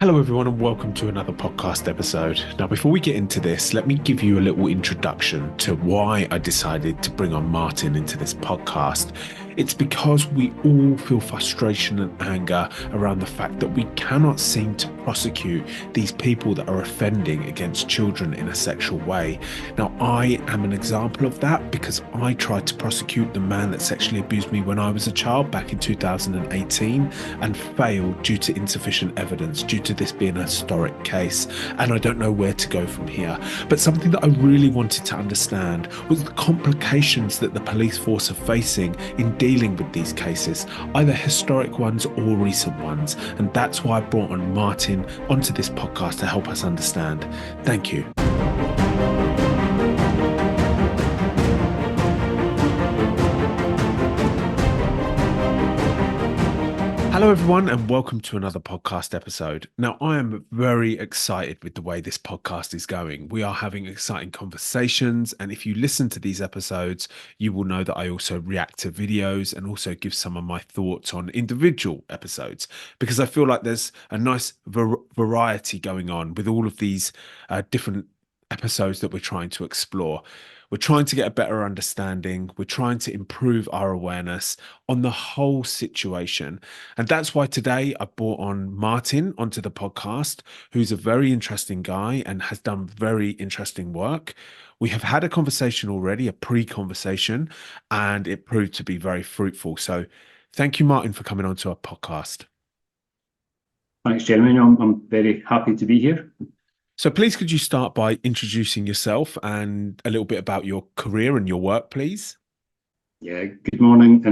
Hello, everyone, and welcome to another podcast episode. Now, before we get into this, let me give you a little introduction to why I decided to bring on Martin into this podcast. It's because we all feel frustration and anger around the fact that we cannot seem to prosecute these people that are offending against children in a sexual way. Now, I am an example of that because I tried to prosecute the man that sexually abused me when I was a child back in 2018 and failed due to insufficient evidence, due to this being a historic case, and I don't know where to go from here. But something that I really wanted to understand was the complications that the police force are facing in dealing with these cases, either historic ones or recent ones, and that's why I brought on Martin onto this podcast to help us understand. Thank you. Hello, everyone, and welcome to another podcast episode. Now, I am very excited with the way this podcast is going. We are having exciting conversations, and if you listen to these episodes, you will know that I also react to videos and also give some of my thoughts on individual episodes, because I feel like there's a nice variety going on with all of these different episodes that we're trying to explore. We're trying to get a better understanding. We're trying to improve our awareness on the whole situation. And that's why today I brought on Martin onto the podcast, who's a very interesting guy and has done very interesting work. We have had a conversation already, a pre-conversation, and it proved to be very fruitful. So thank you, Martin, for coming onto our podcast. Thanks, Jeremy. I'm very happy to be here. So please, could you start by introducing yourself and a little bit about your career and your work, please? Yeah, good morning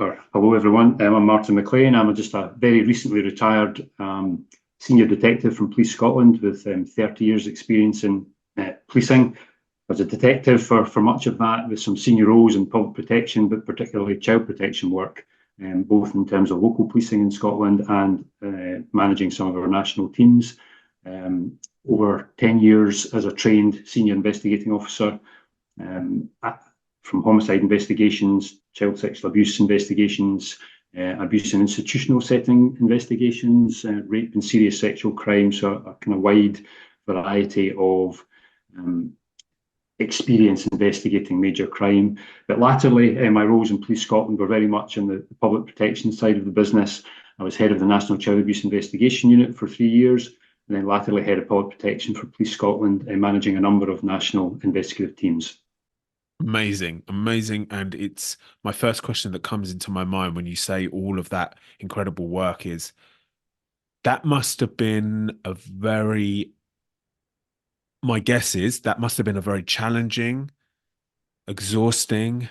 or hello everyone. I'm Martin McLean. I'm just a very recently retired senior detective from Police Scotland with 30 years experience in policing. I was a detective for much of that, with some senior roles in public protection, but particularly child protection work, both in terms of local policing in Scotland and managing some of our national teams. Over 10 years as a trained senior investigating officer, from homicide investigations, child sexual abuse investigations, abuse in institutional setting investigations, rape and serious sexual crimes, so a kind of wide variety of experience investigating major crime. But latterly, my roles in Police Scotland were very much in the public protection side of the business. I was head of the National Child Abuse Investigation Unit for 3 years, and then latterly head of public protection for Police Scotland, managing a number of national investigative teams. Amazing. And it's my first question that comes into my mind when you say all of that incredible work is that must have been my guess is that must have been a very challenging, exhausting,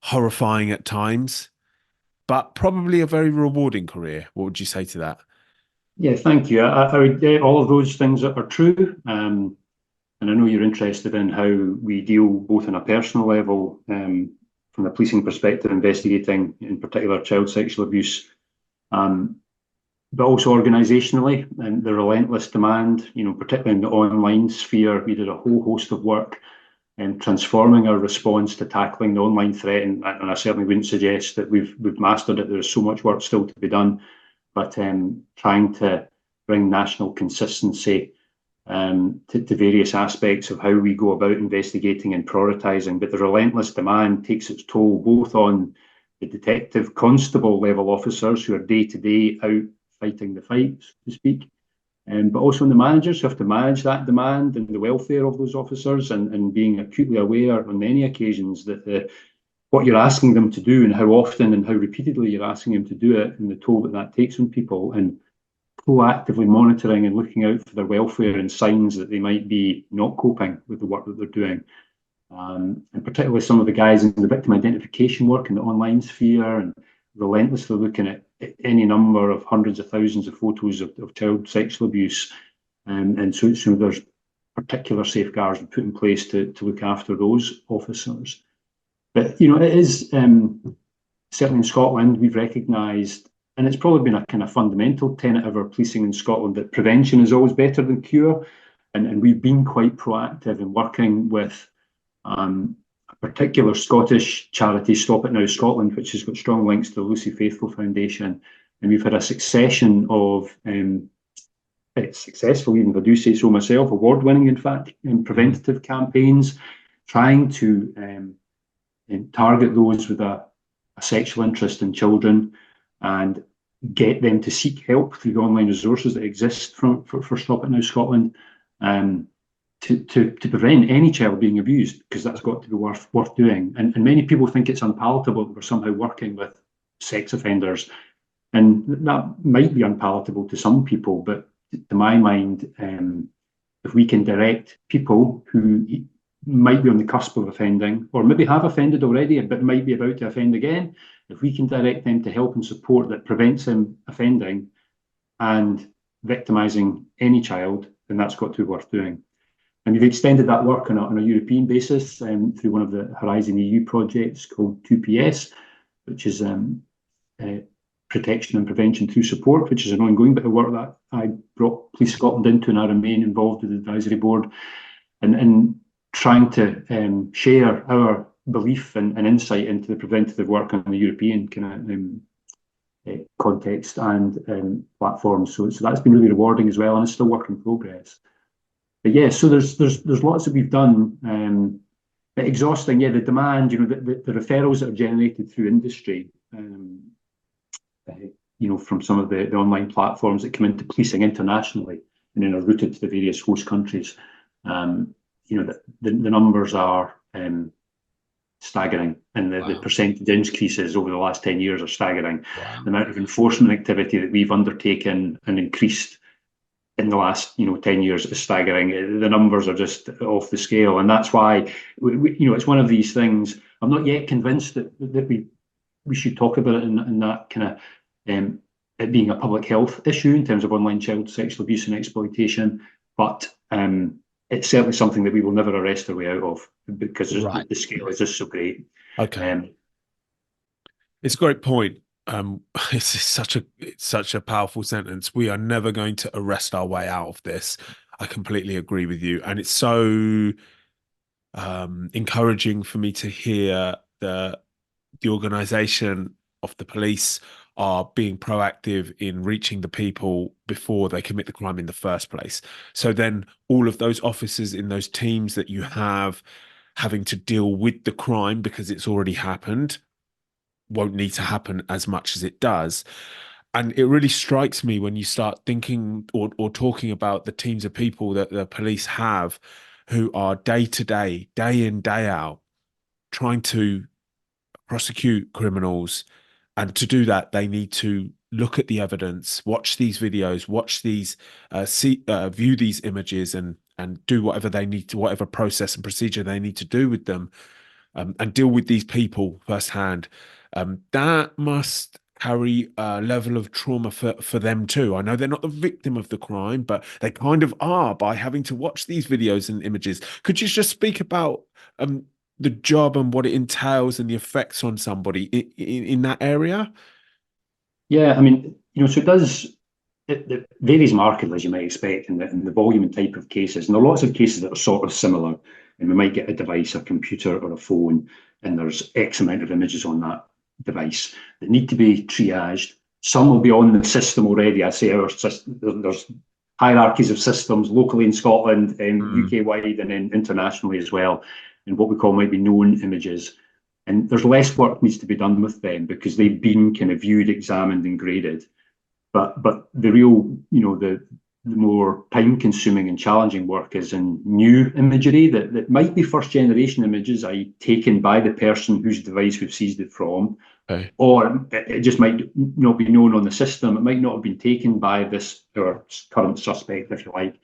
horrifying at times, but probably a very rewarding career. What would you say to that? Yeah, thank you. I would all of those things are true. And I know you're interested in how we deal both on a personal level, from the policing perspective, investigating in particular child sexual abuse, but also organisationally, and the relentless demand, particularly in the online sphere. We did a whole host of work in transforming our response to tackling the online threat, and I certainly wouldn't suggest that we've mastered it. There's so much work still to be done. But trying to bring national consistency to various aspects of how we go about investigating and prioritising. But the relentless demand takes its toll both on the detective constable level officers who are day to day out fighting the fight, so to speak, but also on the managers who have to manage that demand and the welfare of those officers, and being acutely aware on many occasions that what you're asking them to do and how often and how repeatedly you're asking them to do it, and the toll that takes on people, and proactively monitoring and looking out for their welfare and signs that they might be not coping with the work that they're doing. And particularly some of the guys in the victim identification work in the online sphere, and relentlessly looking at any number of hundreds of thousands of photos of child sexual abuse. And so there's particular safeguards put in place to look after those officers. But, it is certainly in Scotland, we've recognised, and it's probably been a kind of fundamental tenet of our policing in Scotland, that prevention is always better than cure. And we've been quite proactive in working with a particular Scottish charity, Stop It Now Scotland, which has got strong links to the Lucy Faithfull Foundation. And we've had a succession of successful, even if I do say so myself, award-winning, in fact, in preventative campaigns, trying to target those with a sexual interest in children and get them to seek help through the online resources that exist for Stop It Now Scotland, to prevent any child being abused, because that's got to be worth doing. And many people think it's unpalatable that we're somehow working with sex offenders, and that might be unpalatable to some people, but to my mind, if we can direct people who might be on the cusp of offending, or maybe have offended already but might be about to offend again, if we can direct them to help and support that prevents them offending and victimising any child, then that's got to be worth doing. And we've extended that work on a European basis through one of the Horizon EU projects called 2PS, which is protection and prevention through support, which is an ongoing bit of work that I brought Police Scotland into, and I remain involved with the advisory board, and trying to share our belief and insight into the preventative work on the European kind of context and platforms. So that's been really rewarding as well, and it's still work in progress. But yeah, so there's lots that we've done. But exhausting, yeah, the demand, the referrals that are generated through industry, from some of the online platforms that come into policing internationally and then are routed to the various host countries. The numbers are staggering, and the percentage increases over the last 10 years are staggering. Wow. The amount of enforcement activity that we've undertaken and increased in the last 10 years is staggering. The numbers are just off the scale, and that's why it's one of these things. I'm not yet convinced that we should talk about it in that kind of it being a public health issue in terms of online child sexual abuse and exploitation, but it's certainly something that we will never arrest our way out of, because the scale is just so great. Okay, it's a great point. It's such a powerful sentence. We are never going to arrest our way out of this. I completely agree with you, and it's so encouraging for me to hear the organisation of the police are being proactive in reaching the people before they commit the crime in the first place. So then all of those officers in those teams that you have having to deal with the crime because it's already happened won't need to happen as much as it does. And it really strikes me when you start thinking or talking about the teams of people that the police have who are day to day, day in, day out, trying to prosecute criminals. And to do that, they need to look at the evidence, watch these videos, watch these, view these images, and do whatever they need to, whatever process and procedure they need to do with them, and deal with these people firsthand. That must carry a level of trauma for them too. I know they're not the victim of the crime, but they kind of are by having to watch these videos and images. Could you just speak about the job and what it entails and the effects on somebody in that area? Yeah, I mean, so it varies markedly, as you might expect, in the volume and type of cases. And there are lots of cases that are sort of similar. And we might get a device, a computer or a phone, and there's X amount of images on that device that need to be triaged. Some will be on the system already. I say there's hierarchies of systems locally in Scotland, UK-wide, and then internationally as well, and what we call maybe known images. And there's less work needs to be done with them because they've been kind of viewed, examined, and graded. But the real, the more time-consuming and challenging work is in new imagery that might be first-generation images, i.e. taken by the person whose device we've seized it from, Okay. Or it just might not be known on the system. It might not have been taken by this or current suspect, if you like,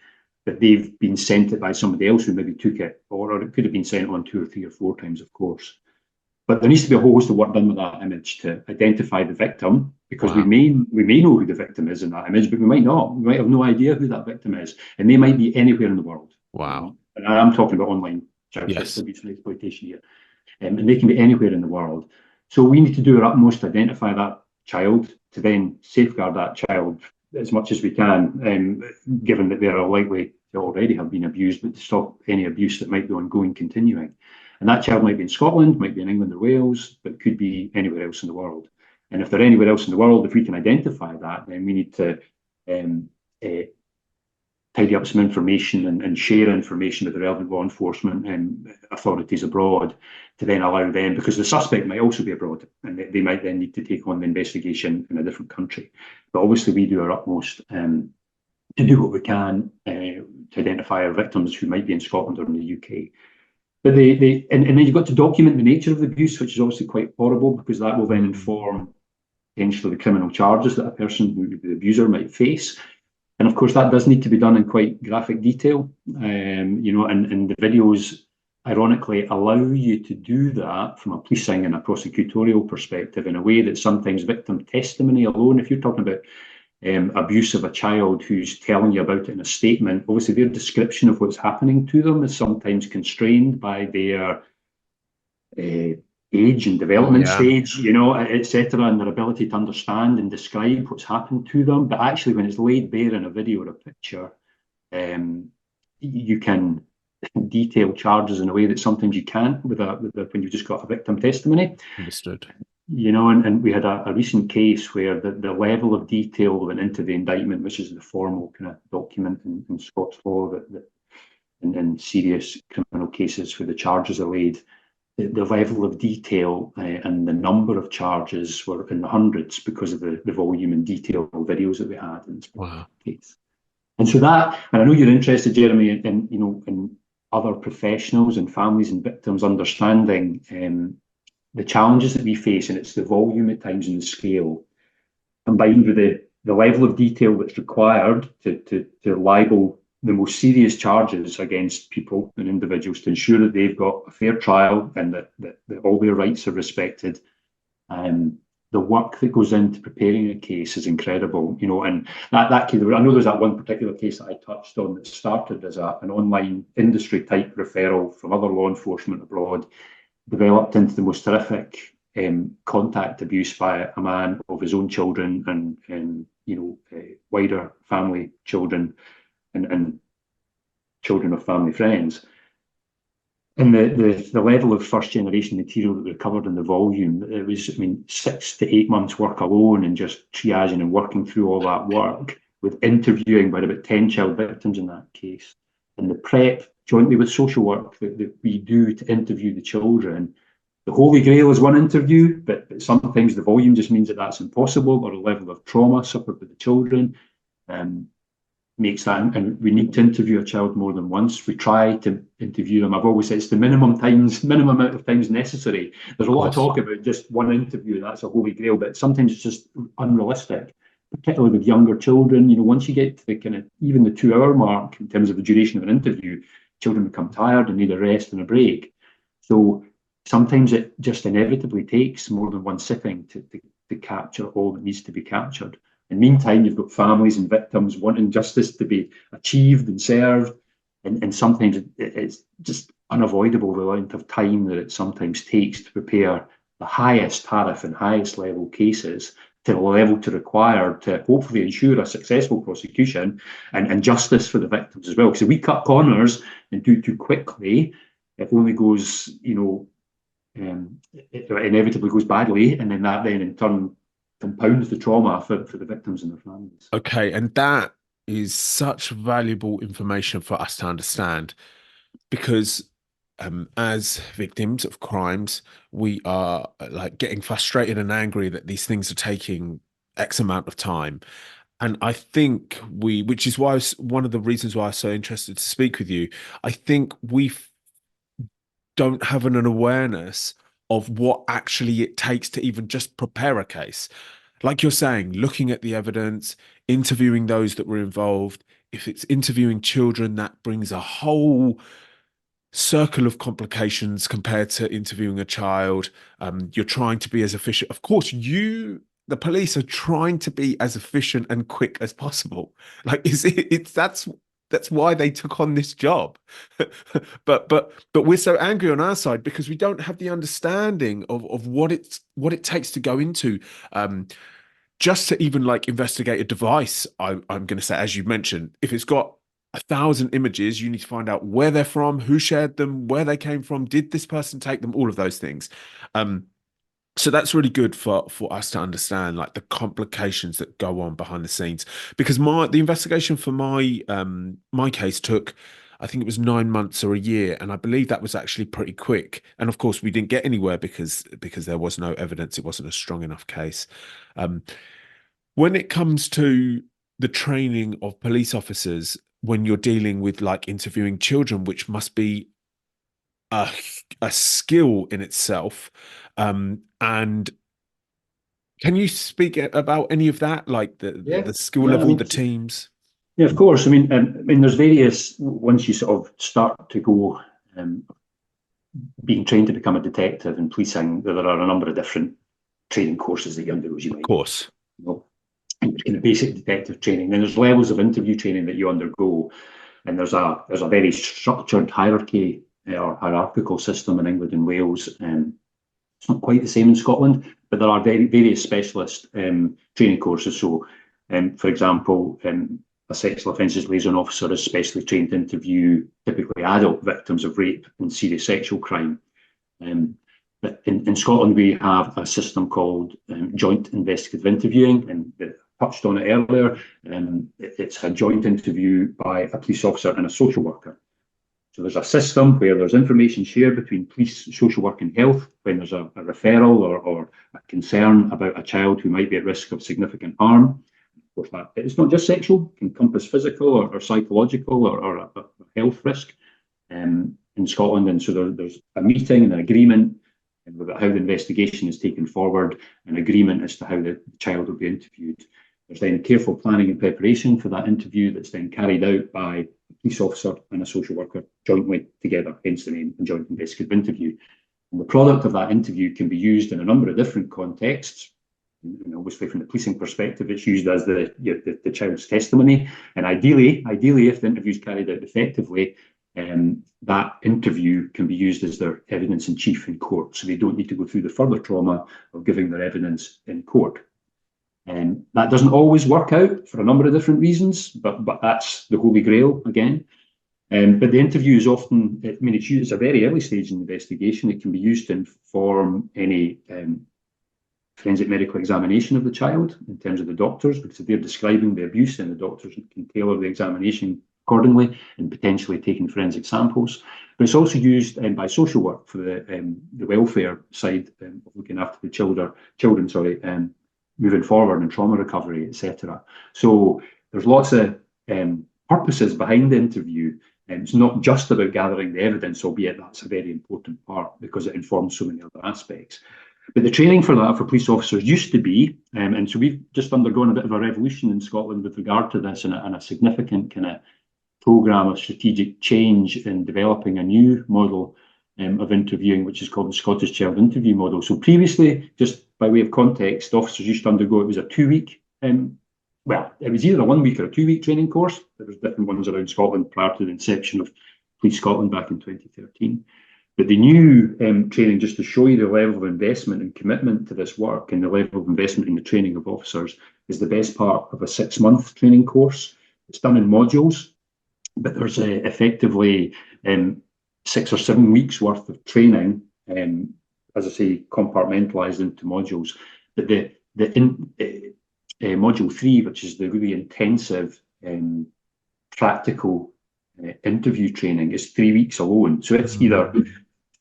but they've been sent it by somebody else who maybe took it, or it could have been sent on 2 or 3 or 4 times, of course. But there needs to be a whole host of work done with that image to identify the victim, because we may know who the victim is in that image, but we might not. We might have no idea who that victim is, and they might be anywhere in the world. Wow. And I'm talking about online child sexual abuse and exploitation here, and they can be anywhere in the world. So we need to do our utmost to identify that child, to then safeguard that child as much as we can, given that they are likely to already have been abused, but to stop any abuse that might be ongoing, continuing. And that child might be in Scotland, might be in England or Wales, but could be anywhere else in the world. And if they're anywhere else in the world, if we can identify that, then we need to tidy up some information and share information with the relevant law enforcement authorities abroad, to then allow them, because the suspect might also be abroad and they might then need to take on the investigation in a different country. But obviously we do our utmost to do what we can to identify our victims who might be in Scotland or in the UK. But and then you've got to document the nature of the abuse, which is obviously quite horrible, because that will then inform potentially the criminal charges that a person who the abuser might face. And of course, that does need to be done in quite graphic detail, and the videos, ironically, allow you to do that from a policing and a prosecutorial perspective in a way that sometimes victim testimony alone, if you're talking about abuse of a child who's telling you about it in a statement, obviously their description of what's happening to them is sometimes constrained by their age and development stage, etc., and their ability to understand and describe what's happened to them. But actually, when it's laid bare in a video or a picture, you can detail charges in a way that sometimes you can't when you've just got a victim testimony. Understood. And we had a recent case where the level of detail went into the indictment, which is the formal kind of document in Scots law that in serious criminal cases where the charges are laid, the level of detail and the number of charges were in the hundreds because of the volume and detail of videos that we had in this case. And so and I know you're interested, Jeremy, in other professionals and families and victims understanding the challenges that we face, and it's the volume at times and the scale, combined with the level of detail that's required to libel the most serious charges against people and individuals to ensure that they've got a fair trial and that all their rights are respected. The work that goes into preparing a case is incredible, and that case, I know there's that one particular case that I touched on that started as an online industry type referral from other law enforcement abroad, developed into the most horrific contact abuse by a man of his own children and wider family children and children of family friends. And the level of first generation material that we recovered in the volume, it was, 6 to 8 months work alone, and just triaging and working through all that work, with interviewing about 10 child victims in that case. And the prep jointly with social work that we do to interview the children. The holy grail is one interview, but sometimes the volume just means that that's impossible, or a level of trauma suffered by the children makes that, and we need to interview a child more than once. We try to interview them. I've always said it's the minimum amount of times necessary. There's a lot of talk about just one interview, that's a holy grail, but sometimes it's just unrealistic, particularly with younger children. Once you get to the kind of even the 2-hour mark in terms of the duration of an interview, children become tired and need a rest and a break. So sometimes it just inevitably takes more than one sitting to capture all that needs to be captured. In the meantime, you've got families and victims wanting justice to be achieved and served, and sometimes it's just unavoidable the length of time that it sometimes takes to prepare the highest tariff and highest level cases to the level to require to hopefully ensure a successful prosecution and justice for the victims as well. Because if we cut corners and do too quickly, it only goes, it inevitably goes badly, and then that then in turn compounds the trauma for the victims and their families. Okay, and that is such valuable information for us to understand, because as victims of crimes, we are like getting frustrated and angry that these things are taking X amount of time. And I think which is why one of the reasons why I'm so interested to speak with you, I think we don't have an awareness of what actually it takes to even just prepare a case. Like you're saying, looking at the evidence, interviewing those that were involved. If it's interviewing children, that brings a whole circle of complications compared to interviewing a child. You're trying to be as efficient. Of course, the police are trying to be as efficient and quick as possible. Like that's why they took on this job. but we're so angry on our side because we don't have the understanding of what it takes to go into just to even like investigate a device. I'm going to say, as you mentioned, if it's got 1,000 images, you need to find out where they're from, who shared them, where they came from, did this person take them, all of those things. So that's really good for us to understand, like the complications that go on behind the scenes. Because the investigation for my case took, I think it was 9 months or a year, and I believe that was actually pretty quick. And of course, we didn't get anywhere because there was no evidence. It wasn't a strong enough case. Um, when it comes to the training of police officers, when you're dealing with like interviewing children, which must be a a skill in itself, and can you speak about any of that, like Yeah, the skill yeah. I level, mean, the teams? yeah, of course. I mean, there's various. Once you sort of start to go, um, being trained to become a detective in policing, there are a number of different training courses that you undergo. As you Of might course. know, kind of basic detective training. Then there's levels of interview training that you undergo, and there's a very structured hierarchy or hierarchical system in England and Wales. It's not quite the same in Scotland, but there are various specialist training courses. So, for example, a sexual offences liaison officer is specially trained to interview typically adult victims of rape and serious sexual crime. Um, but in Scotland, we have a system called joint investigative interviewing, and I touched on it earlier. It's a joint interview by a police officer and a social worker. So there's a system where there's information shared between police, social work and health when there's a referral or a concern about a child who might be at risk of significant harm. Of course, that it's not just sexual, it can encompass physical or psychological or a health risk in Scotland. And so there's a meeting and an agreement about how the investigation is taken forward, an agreement as to how the child will be interviewed. There's then careful planning and preparation for that interview that's then carried out by a police officer and a social worker jointly together, hence the name, a joint investigative interview. And the product of that interview can be used in a number of different contexts. And obviously, from the policing perspective, it's used as the child's testimony. And ideally, if the interview is carried out effectively, that interview can be used as their evidence in chief in court. So they don't need to go through the further trauma of giving their evidence in court. That doesn't always work out for a number of different reasons, but that's the holy grail again. But the interview is often, I mean, it's used at a very early stage in the investigation. It can be used to inform any forensic medical examination of the child in terms of the doctors, because if they're describing the abuse, then the doctors can tailor the examination accordingly and potentially taking forensic samples. But it's also used by social work for the welfare side of looking after the children, moving forward in trauma recovery, etc. So there's lots of purposes behind the interview. And it's not just about gathering the evidence, albeit that's a very important part because it informs so many other aspects. But the training for that for police officers used to be, and so we've just undergone a bit of a revolution in Scotland with regard to this, and a significant kind of programme of strategic change in developing a new model of interviewing, which is called the Scottish Child Interview Model. So previously, just by way of context, officers used to undergo, it was a 2 week, well, it was either a 1 week or a 2 week training course. There was different ones around Scotland prior to the inception of Police Scotland back in 2013. But the new training, just to show you the level of investment and commitment to this work and the level of investment in the training of officers, is the best part of a 6-month training course. It's done in modules, but there's effectively 6 or 7 weeks worth of training, as I say, compartmentalised into modules. But module 3, which is the really intensive practical interview training, is 3 weeks alone. So it's either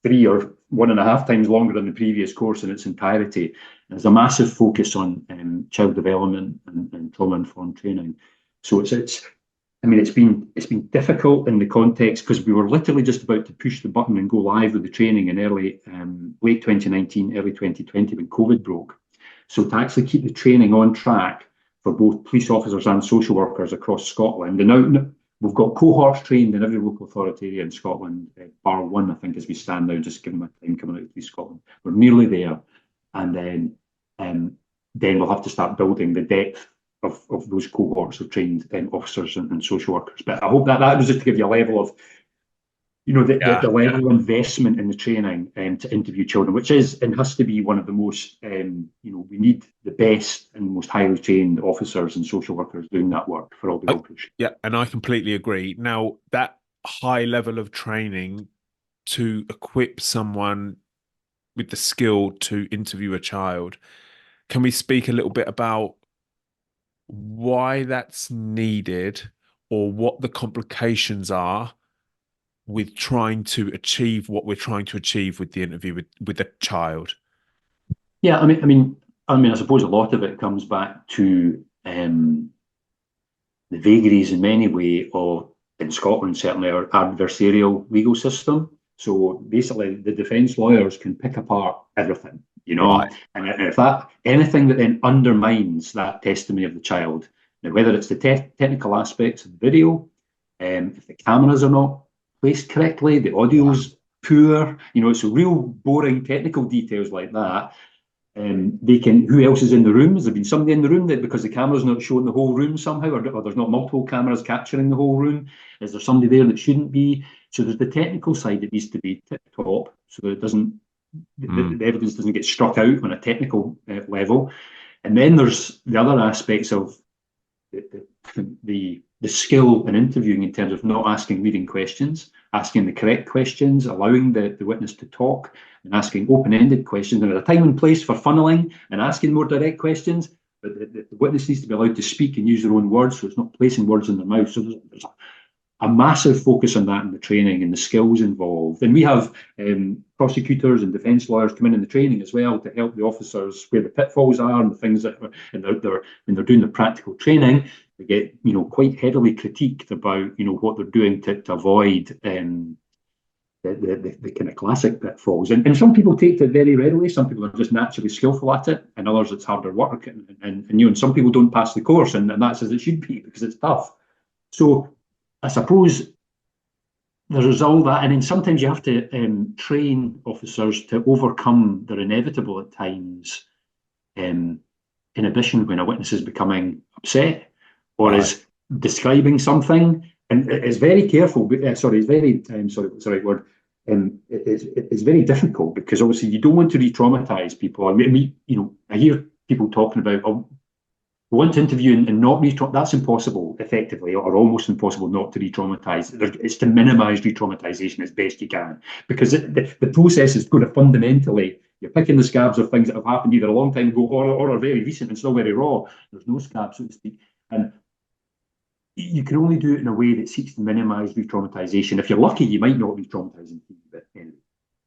3 or 1.5 times longer than the previous course in its entirety. And there's a massive focus on child development and trauma-informed training. So it's been difficult in the context because we were literally just about to push the button and go live with the training in late 2019, early 2020 when COVID broke. So to actually keep the training on track for both police officers and social workers across Scotland, and now we've got cohorts trained in every local authority area in Scotland, bar one, I think, as we stand now, just given my time coming out of Police Scotland. We're nearly there, and then we'll have to start building the depth of those cohorts of trained officers and social workers. But I hope that was just to give you a level of, the level of investment in the training to interview children, which is and has to be one of the most, we need the best and most highly trained officers and social workers doing that work for all the operations. Yeah, and I completely agree. Now, that high level of training to equip someone with the skill to interview a child. Can we speak a little bit about why that's needed, or what the complications are with trying to achieve what we're trying to achieve with the interview with a child? Yeah, I suppose a lot of it comes back to the vagaries in many ways of, in Scotland certainly, our adversarial legal system. So basically, the defence lawyers can pick apart everything, Right. and if that anything that then undermines that testimony of the child, now whether it's the technical aspects of the video, if the cameras are not placed correctly, the audio's poor, it's real boring technical details like that. They can. Who else is in the room? Has there been somebody in the room that, because the camera's not showing the whole room somehow, or there's not multiple cameras capturing the whole room? Is there somebody there that shouldn't be? So there's the technical side that needs to be tip top, so that it doesn't, the evidence doesn't get struck out on a technical level. And then there's the other aspects of the skill in interviewing, in terms of not asking leading questions, asking the correct questions, allowing the witness to talk, and asking open-ended questions, and at a time and place for funneling and asking more direct questions. But the witness needs to be allowed to speak and use their own words, so it's not placing words in their mouth. So there's a massive focus on that in the training and the skills involved. And we have prosecutors and defence lawyers come in the training as well to help the officers where the pitfalls are and the things that are, and when they're doing the practical training, they get quite heavily critiqued about what they're doing to avoid the kind of classic pitfalls. And some people take to it very readily. Some people are just naturally skillful at it, and others it's harder work. And some people don't pass the course, and that's as it should be, because it's tough. So I suppose there's all that, and then sometimes you have to train officers to overcome their inevitable at times inhibition when a witness is becoming upset or is describing something, and it's very careful. It's very what's the right word? It's very difficult, because obviously you don't want to re-traumatize people. I hear people talking about, oh, we want to interview and not re-traumatize. That's impossible, effectively, or almost impossible not to re-traumatize. It's to minimize re-traumatization as best you can, because the process is going to fundamentally, you're picking the scabs of things that have happened either a long time ago or are very recent and still very raw. There's no scabs, so to speak. And you can only do it in a way that seeks to minimize re-traumatization. If you're lucky, you might not re-traumatize them, but anyway.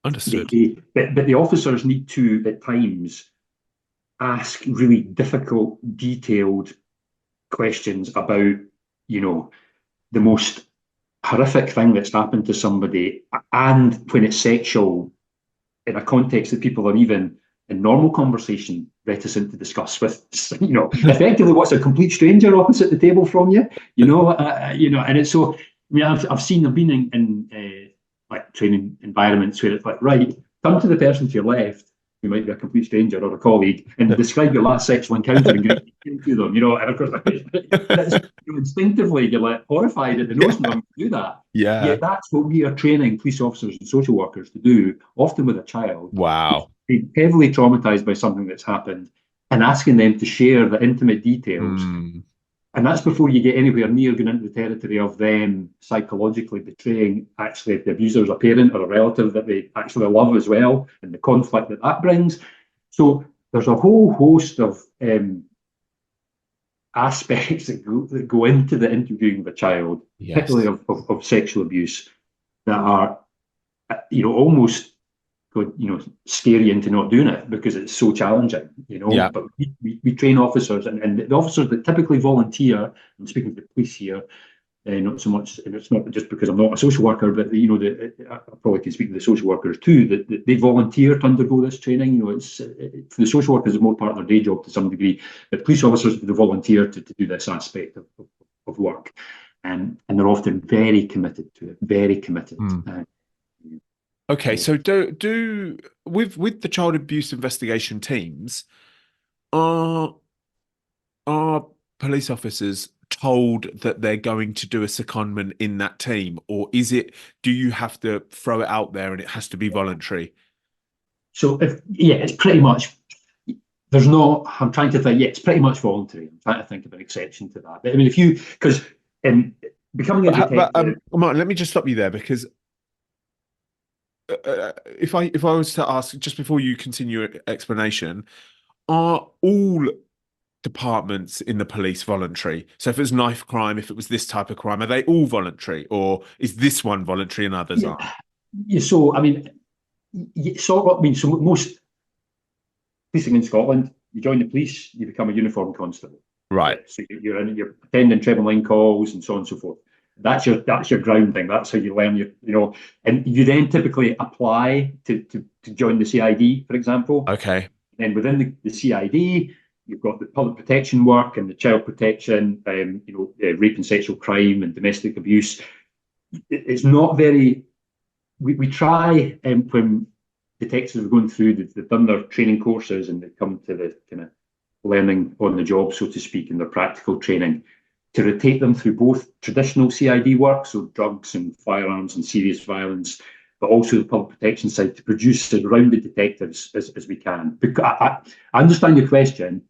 Understood. But the officers need to, at times, ask really difficult, detailed questions about, the most horrific thing that's happened to somebody, and when it's sexual, in a context that people are even in normal conversation reticent to discuss with, effectively what's a complete stranger opposite the table from you, and it's so. I've been in like training environments where it's like, right, come to the person to your left, who might be a complete stranger or a colleague, and describe your last sexual encounter and get to them, and of course, instinctively you're like horrified at the notion of them to do that. Yeah. Yet that's what we are training police officers and social workers to do, often with a child. Wow. Being heavily traumatized by something that's happened, and asking them to share the intimate details. And that's before you get anywhere near going into the territory of them psychologically betraying actually the abuser, a parent or a relative that they actually love as well, and the conflict that brings. So there's a whole host of aspects that go into the interviewing of a child, particularly of sexual abuse, that are almost scary into not doing it, because it's so challenging, But we train officers, and the officers that typically volunteer. I'm speaking to the police here, not so much, and it's not just because I'm not a social worker, but I probably can speak to the social workers too, that they volunteer to undergo this training. It's for the social workers, it's more part of their day job to some degree, but police officers, they volunteer to do this aspect of work, and they're often very committed to it, very committed. Okay, so do with the child abuse investigation teams, are police officers told that they're going to do a secondment in that team, or do you have to throw it out there and it has to be voluntary? So it's pretty much, there's no, I'm trying to think, it's pretty much voluntary. I'm trying to think of an exception to that. But because becoming a detective... Martin, let me just stop you there, because if I was to ask just before you continue your explanation, are all departments in the police voluntary? So if it was knife crime, if it was this type of crime, are they all voluntary, or is this one voluntary and others Yeah, aren't? yeah, so I mean, so most policing in Scotland, you join the police, you become a uniformed constable. That's Right. it. So you're attending treble line calls and so on and so forth. That's your grounding. That's how you learn and you then typically apply to join the CID, for example. Okay. And within the CID, you've got the public protection work and the child protection, rape and sexual crime and domestic abuse. It's not very. We try when detectives are going through, they've done their training courses and they come to the kind of learning on the job, so to speak, and their practical training, to rotate them through both traditional CID work, so drugs and firearms and serious violence, but also the public protection side, to produce as rounded detectives as we can. Because I understand your question.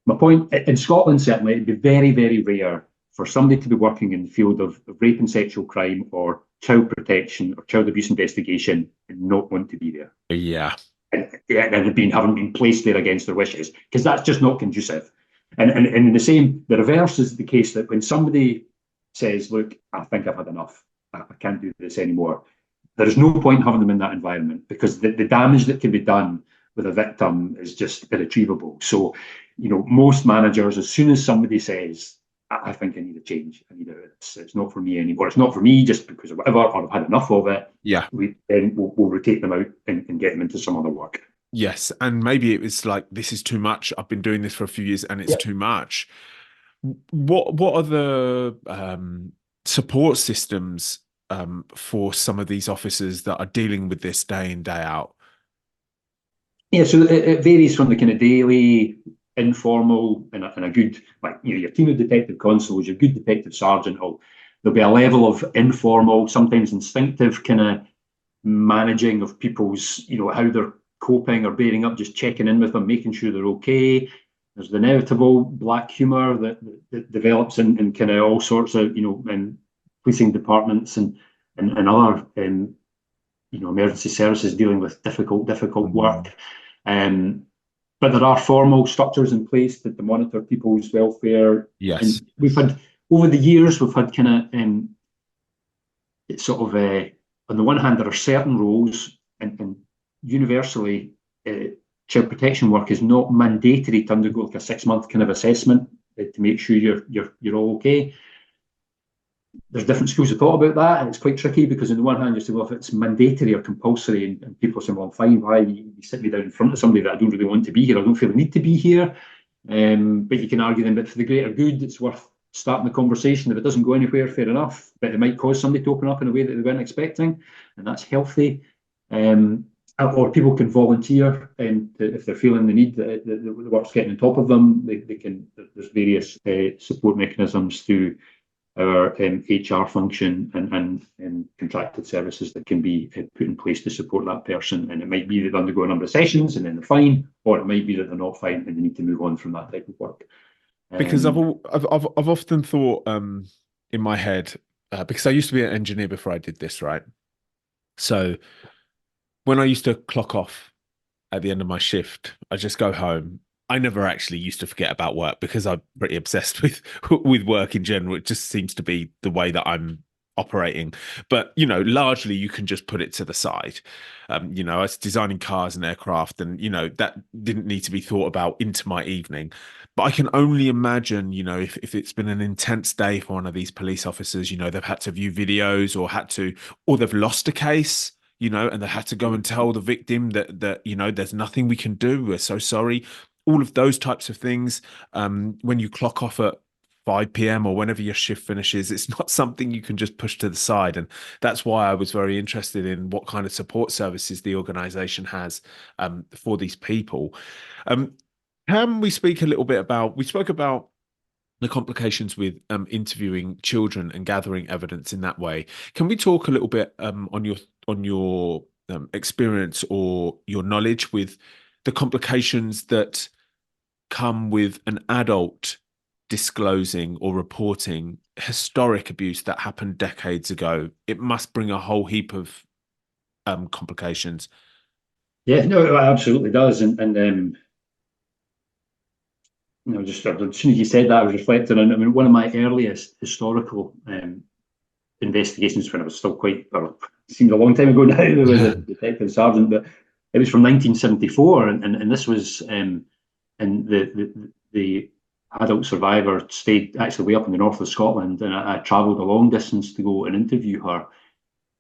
My point, in Scotland, certainly, it'd be very, very rare for somebody to be working in the field of rape and sexual crime or child protection or child abuse investigation and not want to be there. Yeah. And haven't been placed there against their wishes, because that's just not conducive. And in the reverse is the case, that when somebody says, look, I think I've had enough, I can't do this anymore, there is no point having them in that environment, because the damage that can be done with a victim is just irretrievable. So, most managers, as soon as somebody says, I think I need a change, it's not for me anymore, it's not for me just because of whatever, or I've had enough of it, Yeah. we'll rotate them out and get them into some other work. Yes. And maybe it was like, this is too much. I've been doing this for a few years and it's Yeah. too much. What are the support systems for some of these officers that are dealing with this day in, day out? Yeah, so it varies from the kind of daily, informal, and a good, like, your team of detective constables, your good detective sergeant, there'll be a level of informal, sometimes instinctive kind of managing of people's, how they're coping or bearing up, just checking in with them, making sure they're okay. There's the inevitable black humour that develops in kind of all sorts of, in policing departments and other, emergency services dealing with difficult work. But there are formal structures in place to monitor people's welfare. Yes. And over the years, we've had kind of, it's sort of, on the one hand, there are certain roles, and universally, child protection work is not mandatory to undergo like a 6-month kind of assessment to make sure you're all okay. There's different schools of thought about that, and it's quite tricky, because on the one hand, you say, well, if it's mandatory or compulsory, and people say, well, I'm fine, why you sit me down in front of somebody that I don't really want to be here, I don't feel the need to be here. But you can argue then, but for the greater good, it's worth starting the conversation. If it doesn't go anywhere, fair enough, but it might cause somebody to open up in a way that they weren't expecting, and that's healthy. Or people can volunteer, and if they're feeling the need, the work's getting on top of them, they can. There's various support mechanisms through our HR function and contracted services that can be put in place to support that person. And it might be that they undergo a number of sessions and then they're fine, or it might be that they're not fine and they need to move on from that type of work. Because I've often thought in my head, because I used to be an engineer before I did this, right? So when I used to clock off at the end of my shift, I just go home. I never actually used to forget about work because I'm pretty obsessed with work in general. It just seems to be the way that I'm operating. But largely you can just put it to the side. I was designing cars and aircraft, and that didn't need to be thought about into my evening. But I can only imagine, if it's been an intense day for one of these police officers, they've had to view videos or they've lost a case. And they had to go and tell the victim that there's nothing we can do. We're so sorry. All of those types of things. When you clock off at 5 p.m. or whenever your shift finishes, it's not something you can just push to the side. And that's why I was very interested in what kind of support services the organization has for these people. Can we speak a little bit about, we spoke about the complications with interviewing children and gathering evidence in that way. Can we talk a little bit on your experience or your knowledge with the complications that come with an adult disclosing or reporting historic abuse that happened decades ago? It must bring a whole heap of complications. Yeah, no, it absolutely does. Just as soon as you said that, I was reflecting on, I mean, one of my earliest historical investigations when I was still quite, well, it seems a long time ago now, there was a detective sergeant, but it was from 1974, and this was, and the adult survivor stayed actually way up in the north of Scotland, and I travelled a long distance to go and interview her.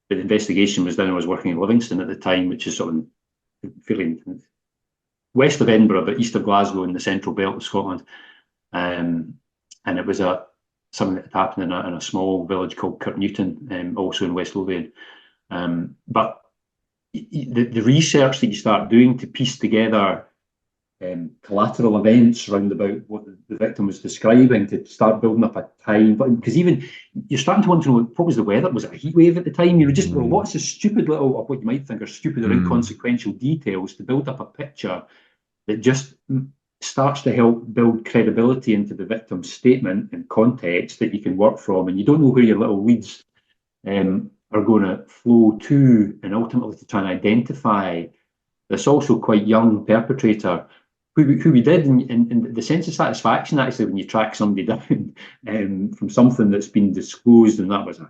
But the investigation was done. I was working in Livingston at the time, which is sort of fairly west of Edinburgh, but east of Glasgow in the central belt of Scotland. And it was something that had happened in a small village called Kirknewton, also in West Lothian. But the research that you start doing to piece together collateral events round about what the victim was describing, to start building up a time, but because even you're starting to want to know what was the weather, was it a heat wave at the time? Just there were lots of stupid little, or what you might think are stupid or inconsequential details to build up a picture that just starts to help build credibility into the victim's statement and context that you can work from, and you don't know where your little leads are going to flow to, and ultimately to try and identify this also quite young perpetrator who we did, and the sense of satisfaction actually when you track somebody down from something that's been disclosed, and that was, I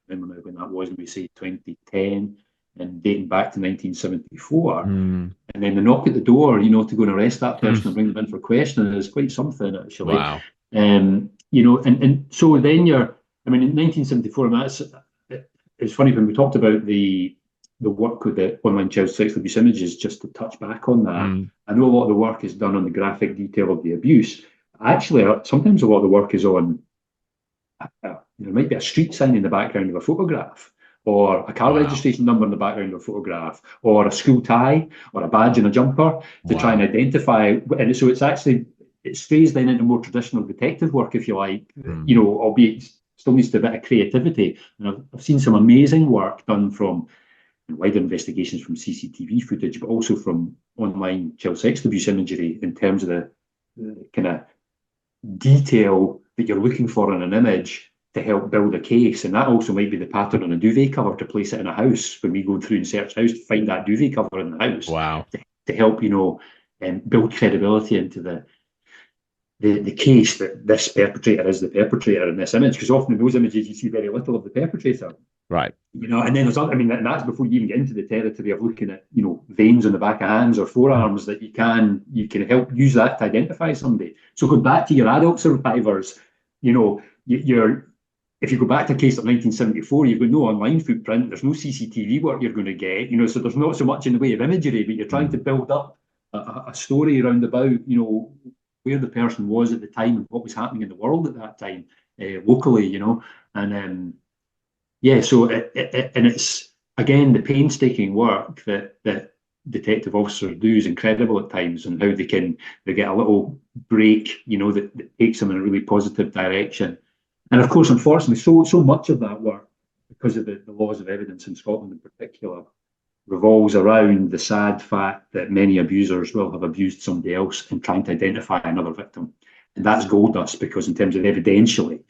remember now when that was, we say 2010, and dating back to 1974, and then the knock at the door, to go and arrest that person and bring them in for questioning is quite something, actually. Wow. And so then in 1974, and it's funny when we talked about the work with the online child sexual abuse images, just to touch back on that. I know a lot of the work is done on the graphic detail of the abuse. Actually, sometimes a lot of the work is on, there might be a street sign in the background of a photograph, or a car registration number in the background of a photograph, or a school tie, or a badge and a jumper to try and identify. And so it strays then into more traditional detective work, if you like, albeit still needs a bit of creativity. And I've seen some amazing work done from wider investigations from CCTV footage, but also from online child sex abuse imagery in terms of the kind of detail that you're looking for in an image to help build a case. And that also might be the pattern on a duvet cover to place it in a house when we go through and search the house to find that duvet cover in the house. Wow. To help, build credibility into the case that this perpetrator is the perpetrator in this image, because often in those images you see very little of the perpetrator. Right. And then there's other, and that's before you even get into the territory of looking at, veins on the back of hands or forearms that you can help use that to identify somebody. So going back to your adult survivors, if you go back to a case of 1974, you've got no online footprint, there's no CCTV work you're going to get, so there's not so much in the way of imagery, but you're trying to build up a story around about, where the person was at the time and what was happening in the world at that time, locally, and so it's again the painstaking work that detective officers do is incredible at times, and how they get a little break, that takes them in a really positive direction. And of course, unfortunately, so much of that work, because of the laws of evidence in Scotland in particular, revolves around the sad fact that many abusers will have abused somebody else in trying to identify another victim. And that's gold dust, because in terms of evidentially,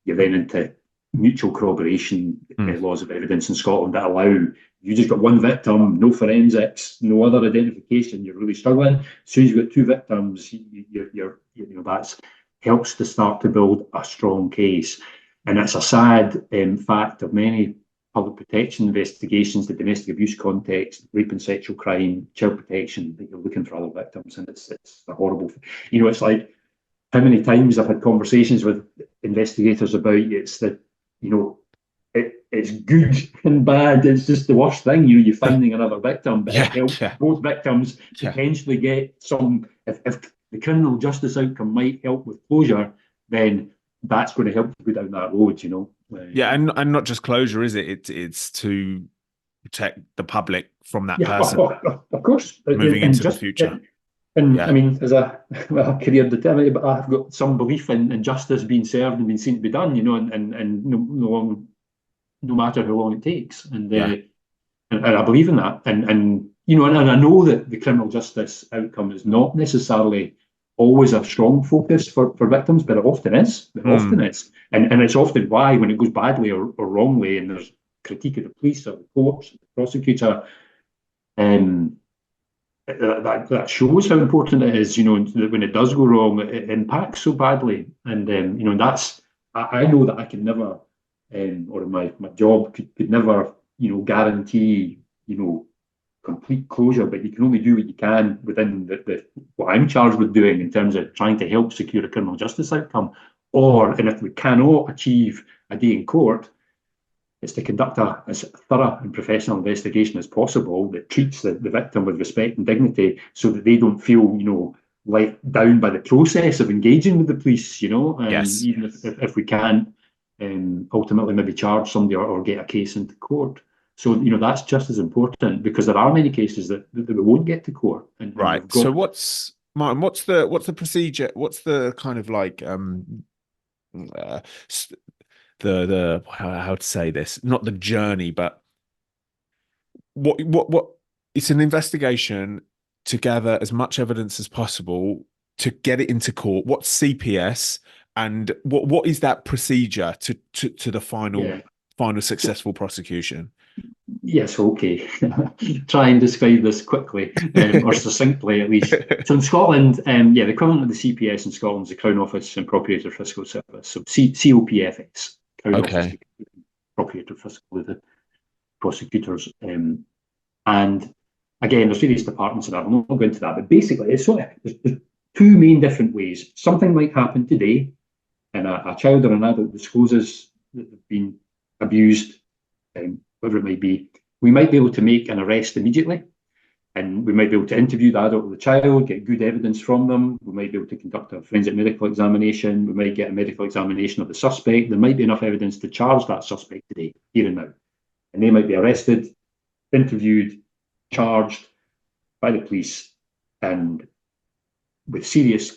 you're then into mutual corroboration laws of evidence in Scotland that allow, you just got one victim, no forensics, no other identification, you're really struggling. As soon as you've got two victims, that helps to start to build a strong case. And it's a sad fact of many public protection investigations, the domestic abuse context, rape and sexual crime, child protection, that you're looking for other victims, and it's a horrible. It's like how many times I've had conversations with investigators about it's that it's good and bad. It's just the worst thing. You're finding another victim, but it helps both victims potentially get some. If the criminal justice outcome might help with closure, then that's going to help you go down that road. And not just closure, is it? It's to protect the public from that person. Of course, moving into the future. I mean, as a career detective, but I've got some belief in justice being served and being seen to be done, and no matter how long it takes, and I believe in that, and I know that the criminal justice outcome is not necessarily always a strong focus for victims, but it often is. And it's often why, when it goes badly or wrongly, and there's critique of the police or the courts, the prosecutor, that shows how important it is, that when it does go wrong, it impacts so badly. And, I know that I can never, or my job could never, guarantee, complete closure, but you can only do what you can within what I'm charged with doing in terms of trying to help secure a criminal justice outcome. And if we cannot achieve a day in court, it's to conduct as thorough and professional investigation as possible that treats the victim with respect and dignity, so that they don't feel, let down by the process of engaging with the police, Yes. even if we can't ultimately maybe charge somebody or get a case into court. So, that's just as important, because there are many cases that we won't get to court. And Right. So Martin, what's the procedure? What's the kind of like uh, the how to say this? Not the journey, but what it's an investigation to gather as much evidence as possible to get it into court. What's CPS, and what is that procedure to the final successful prosecution? Yes, okay. Try and describe this quickly, or succinctly at least. So in Scotland, the equivalent of the CPS in Scotland is the Crown Office and Procurator Fiscal Service. So COPFS, Crown Office, Procurator Fiscal, the prosecutors. And again, there's various departments in that. I'll not go into that, but basically, there's two main different ways. Something might happen today, and a child or an adult discloses that they've been abused, whatever it might be. We might be able to make an arrest immediately, and we might be able to interview the adult or the child, get good evidence from them. We might be able to conduct a forensic medical examination. We might get a medical examination of the suspect. There might be enough evidence to charge that suspect today, here and now. And they might be arrested, interviewed, charged by the police, and with serious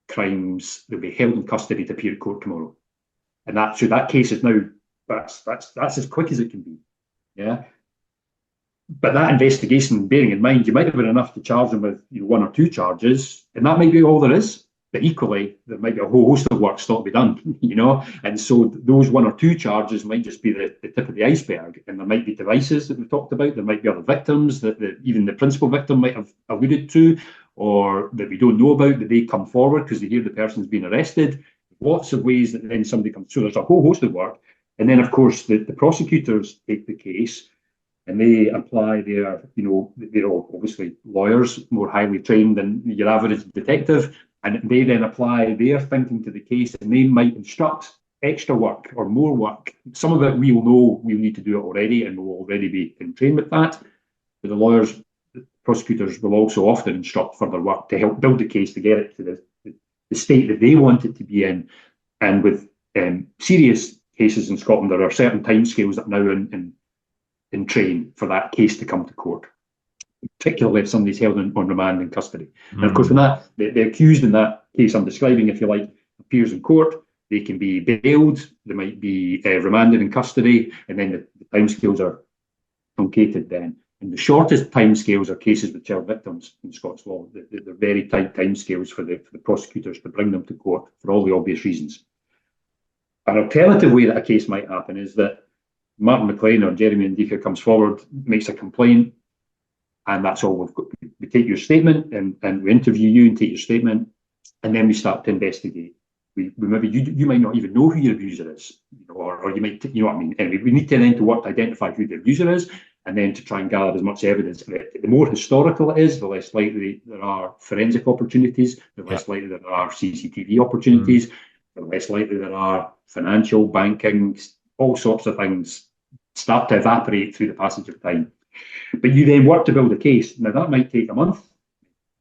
crimes, they'll be held in custody to appear at court tomorrow. And that case is now, that's as quick as it can be. Yeah. But that investigation, bearing in mind, you might have been enough to charge them with one or two charges, and that might be all there is. But equally, there might be a whole host of work still to be done, And so those one or two charges might just be the tip of the iceberg. And there might be devices that we've talked about. There might be other victims that even the principal victim might have alluded to, or that we don't know about, that they come forward because they hear the person's been arrested. Lots of ways that then somebody comes through. There's a whole host of work. And then, of course, the prosecutors take the case and they apply they're obviously lawyers, more highly trained than your average detective. And they then apply their thinking to the case, and they might instruct extra work or more work. Some of it we'll know we'll need to do it already, and we'll already be in train with that. But the prosecutors will also often instruct further work to help build the case to get it to the state that they want it to be in. And with serious cases in Scotland, there are certain timescales that are now in train for that case to come to court, particularly if somebody's held on remand in custody. And of course, when the accused in that case I'm describing, if you like, appears in court, they can be bailed, they might be remanded in custody, and then the timescales are truncated then. And the shortest timescales are cases with child victims in Scots law. They're very tight timescales for the prosecutors to bring them to court for all the obvious reasons. An alternative way that a case might happen is that Martin McLean or Jeremy Ndika comes forward, makes a complaint, and that's all we've got. We take your statement and we interview you and take your statement, and then we start to investigate. We maybe you might not even know who your abuser is, or you might, you know what I mean. Anyway, we need to then to work to identify who the abuser is, and then to try and gather as much evidence. The more historical it is, the less likely there are forensic opportunities, the less likely there are CCTV opportunities, the less likely there are financial, banking, all sorts of things start to evaporate through the passage of time. But you then work to build a case. Now that might take a month,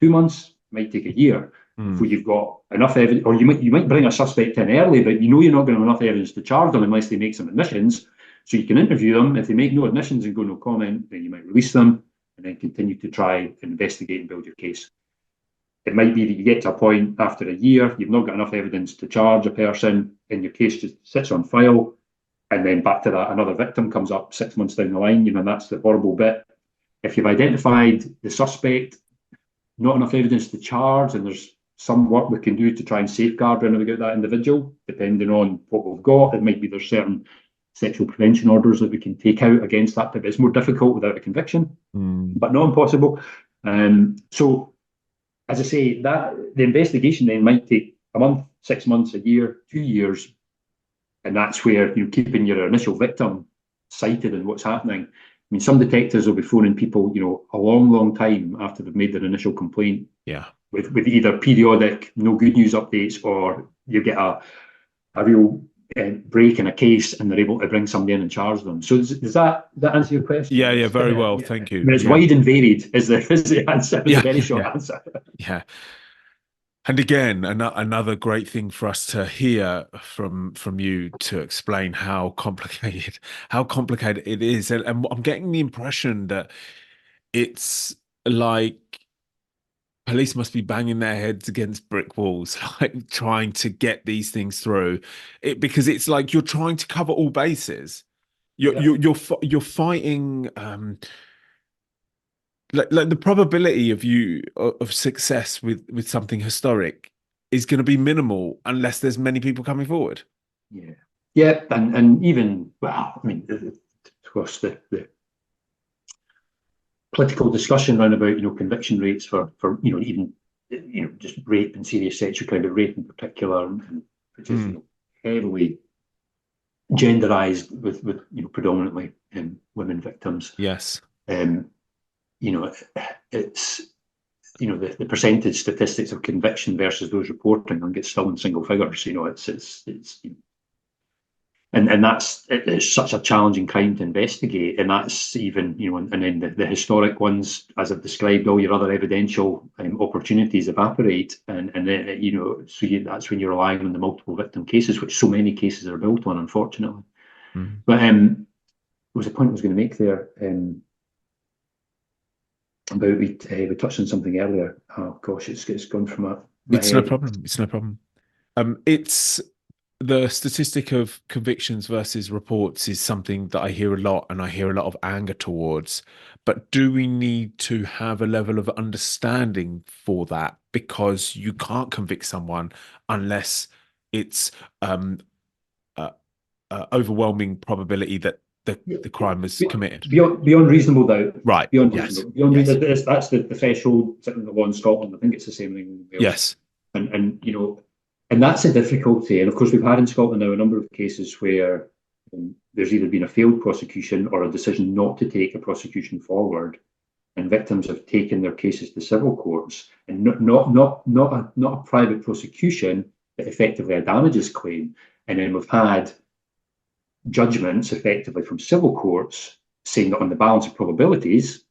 2 months, might take a year. Before you've got enough evidence, or you might bring a suspect in early, but you're not going to have enough evidence to charge them unless they make some admissions. So you can interview them. If they make no admissions and go no comment, then you might release them and then continue to try and investigate and build your case. It might be that you get to a point after a year, you've not got enough evidence to charge a person, and your case just sits on file. And then back to that, another victim comes up 6 months down the line, and that's the horrible bit. If you've identified the suspect, not enough evidence to charge, and there's some work we can do to try and safeguard and navigate that individual, depending on what we've got. It might be there's certain sexual prevention orders that we can take out against that, but it's more difficult without a conviction, but not impossible. So, as I say, that the investigation then might take a month, 6 months, a year, 2 years, and that's where you're keeping your initial victim cited and what's happening. I mean, some detectives will be phoning people, a long, long time after they've made their initial complaint. Yeah. With either periodic no good news updates, or you get a real break in a case and they're able to bring somebody in and charge them. So does that answer your question? Yeah, very well. Thank you. I mean, it's wide and varied is the answer. It's a very short answer. Yeah. And again, another great thing for us to hear from you to explain how complicated it is. And I'm getting the impression that it's like police must be banging their heads against brick walls, like trying to get these things through. Because it's like you're trying to cover all bases. You're fighting. Like the probability of success with something historic is going to be minimal unless there's many people coming forward. Yeah, and even, well, I mean, of course, the political discussion around about conviction rates for even just rape and serious sexual crime, but rape in particular, which is heavily genderized with predominantly women victims. Yes. It's the percentage statistics of conviction versus those reporting, and it's still in single figures. And it's such a challenging crime to investigate, and that's even and then the historic ones, as I've described, all your other evidential opportunities evaporate, and then so that's when you're relying on the multiple victim cases, which so many cases are built on, unfortunately. But there was a point I was going to make there. About we touched on something earlier. Oh gosh, it's gone from my It's head. no problem. It's no problem. It's the statistic of convictions versus reports is something that I hear a lot, and I hear a lot of anger towards. But do we need to have a level of understanding for that? Because you can't convict someone unless it's overwhelming probability that the crime was committed. Beyond reasonable doubt. Right. Beyond yes. reasonable. Beyond yes. reasonable. That's the threshold sitting in the law in Scotland. I think it's the same thing in Wales. Yes. And that's a difficulty. And of course, we've had in Scotland now a number of cases where there's either been a failed prosecution or a decision not to take a prosecution forward, and victims have taken their cases to civil courts, and not a private prosecution, but effectively a damages claim. And then we've had judgments effectively from civil courts saying that on the balance of probabilities,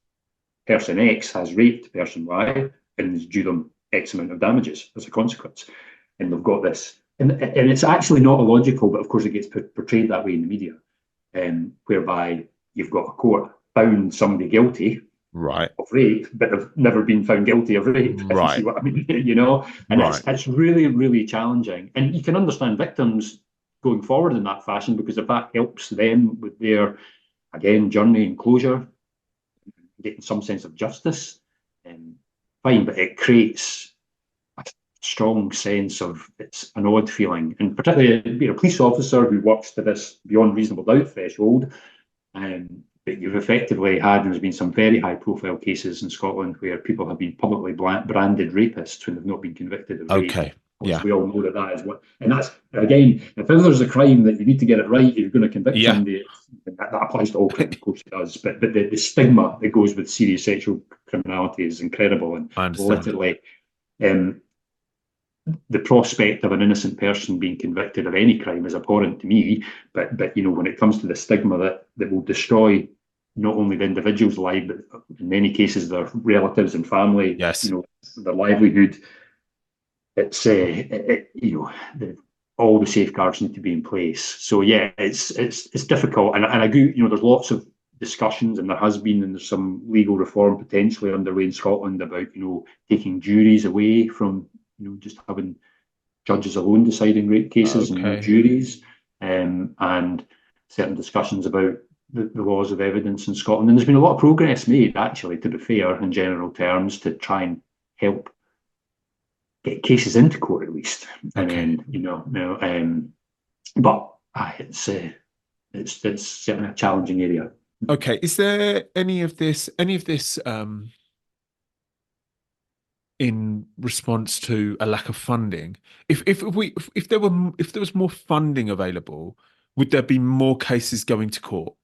person X has raped person Y and is due them X amount of damages as a consequence. And they've got this, and it's actually not illogical, but of course it gets portrayed that way in the media, whereby you've got a court found somebody guilty of rape, but they've never been found guilty of rape. If you see what I mean, and it's really, really challenging. And you can understand victims going forward in that fashion, because if that helps them with their, again, journey and closure, getting some sense of justice, fine, but it creates a strong sense of, it's an odd feeling, and particularly being a police officer who works to this beyond reasonable doubt threshold, but you've effectively had, and there's been some very high profile cases in Scotland where people have been publicly branded rapists when they've not been convicted of rape. We all know that is what, and that's, again, if there's a crime that you need to get it right, if you're going to convict somebody, that applies to all crimes, of course it does. But the stigma that goes with serious sexual criminality is incredible, and literally, the prospect of an innocent person being convicted of any crime is abhorrent to me. But when it comes to the stigma that will destroy not only the individual's life, but in many cases their relatives and family, their livelihood. It's all the safeguards need to be in place. So yeah, it's difficult, and I agree. There's lots of discussions, and there has been, and there's some legal reform potentially underway in Scotland about taking juries away from just having judges alone deciding rape cases and no juries, and certain discussions about the laws of evidence in Scotland. And there's been a lot of progress made, actually, to be fair, in general terms, to try and help get cases into court at least. And then, but it's it's certainly a challenging area. Okay, is there any of this in response to a lack of funding? If there was more funding available, would there be more cases going to court?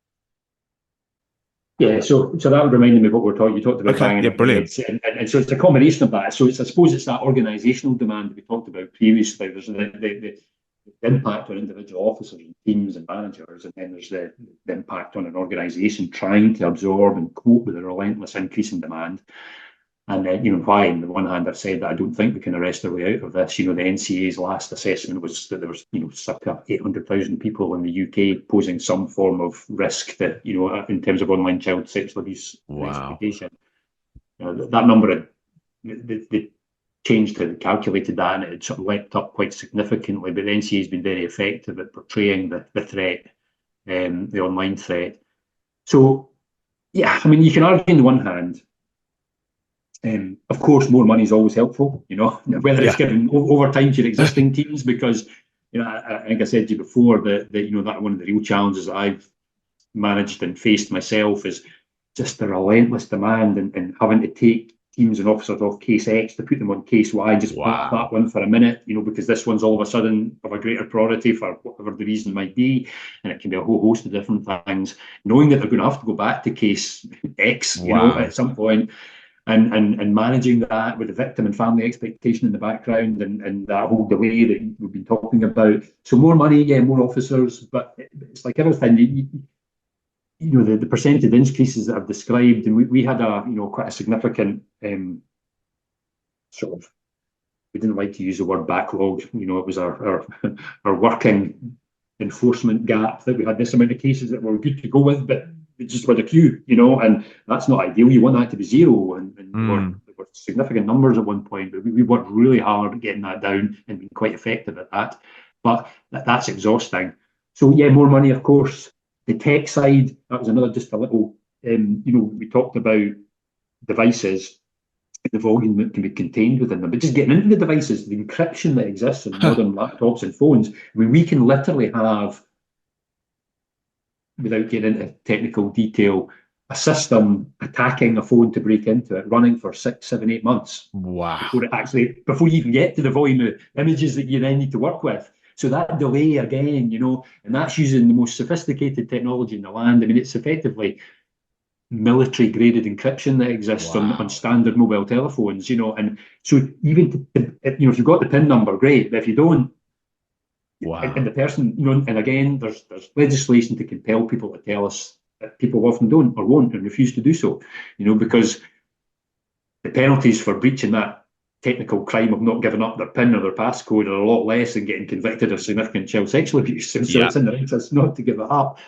Yeah, so that would remind me of what we're talking. You talked about Okay, banging yeah, up the brilliant. heads, and so it's a combination of that. So I suppose it's that organisational demand we talked about previously. There's the impact on individual officers and teams and managers, and then there's the impact on an organisation trying to absorb and cope with a relentless increase in demand. And why, on the one hand, I've said that I don't think we can arrest our way out of this. The NCA's last assessment was that there was, circa 800,000 people in the UK posing some form of risk that, in terms of online child sexual abuse and exploitation. That number, they changed how they calculated that, and it sort of leapt up quite significantly. But the NCA has been very effective at portraying the threat, the online threat. So, yeah, I mean, you can argue on the one hand, of course, more money is always helpful, whether it's given over time to your existing teams, because, I think I said to you before that one of the real challenges that I've managed and faced myself is just the relentless demand and having to take teams and officers off case X to put them on case Y, just park that one for a minute, because this one's all of a sudden of a greater priority for whatever the reason might be. And it can be a whole host of different things, knowing that they're going to have to go back to case X, at some point. And managing that with the victim and family expectation in the background, and that whole delay that we've been talking about. So more money, more officers, but it's like everything. The percentage increases that I've described, and we had quite a significant sort of. We didn't like to use the word backlog. It was our working enforcement gap that we had this amount of cases that were good to go with, but just with a queue, and that's not ideal. You want that to be zero, and there were significant numbers at one point, but we worked really hard at getting that down and being quite effective at that. But that's exhausting. So more money, of course. The tech side, that was another just a little. We talked about devices, the volume that can be contained within them, but just getting into the devices, the encryption that exists in modern laptops and phones. I mean, we can literally have, without getting into technical detail, a system attacking a phone to break into it, running for 6, 7, 8 months. Wow. Before you even get to the volume of images that you then need to work with. So that delay again, and that's using the most sophisticated technology in the land. I mean, it's effectively military graded encryption that exists on standard mobile telephones, and so even if you've got the PIN number, great. But if you don't, and the person, and again, there's legislation to compel people to tell us that people often don't or won't and refuse to do so, because the penalties for breaching that technical crime of not giving up their PIN or their passcode are a lot less than getting convicted of significant child sexual abuse. And so it's in their interest not to give it up.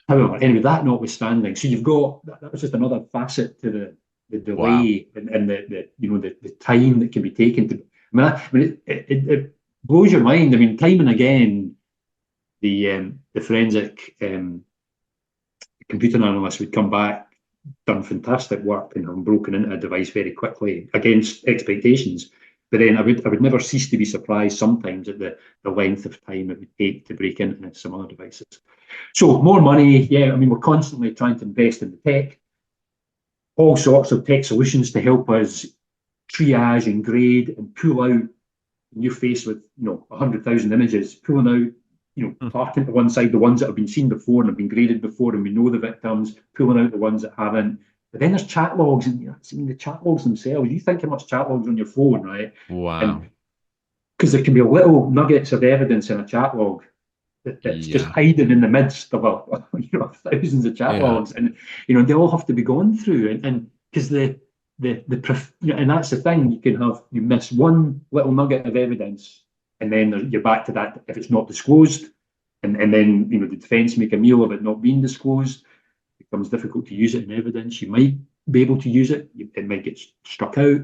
However, anyway, that notwithstanding, so you've got that was just another facet to the delay and the time that can be taken to. I mean, it blows your mind. I mean, time and again, the forensic computer analysts would come back, done fantastic work, and have broken into a device very quickly against expectations. But then I would never cease to be surprised sometimes at the length of time it would take to break into some other devices. So more money, I mean, we're constantly trying to invest in the tech, all sorts of tech solutions to help us triage and grade and pull out. When you're faced with 100,000 images, pulling out, parking to one side the ones that have been seen before and have been graded before, and we know the victims, pulling out the ones that haven't. But then there's chat logs, and the chat logs themselves. You think how much chat logs on your phone, right? Wow. Because there can be little nuggets of evidence in a chat log that's just hiding in the midst of thousands of chat logs, and they all have to be gone through, and because and that's the thing, you miss one little nugget of evidence, and then you're back to that if it's not disclosed, and then the defence make a meal of it not being disclosed. It becomes difficult to use it in evidence. You might be able to use it, it might get struck out,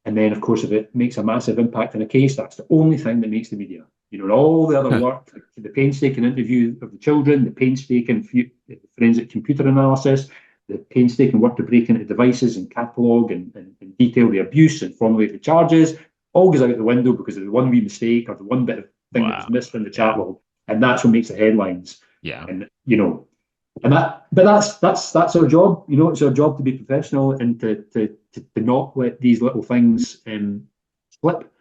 and then of course if it makes a massive impact in a case, that's the only thing that makes the media. All the other work, the painstaking interview of the children, the painstaking forensic computer analysis, the painstaking work to break into devices and catalogue and detail the abuse and formulate the charges, all goes out the window because of the one wee mistake or the one bit of thing that was missed in the chat log. And that's what makes the headlines. Yeah. And but that's our job. It's our job to be professional and to not let these little things slip.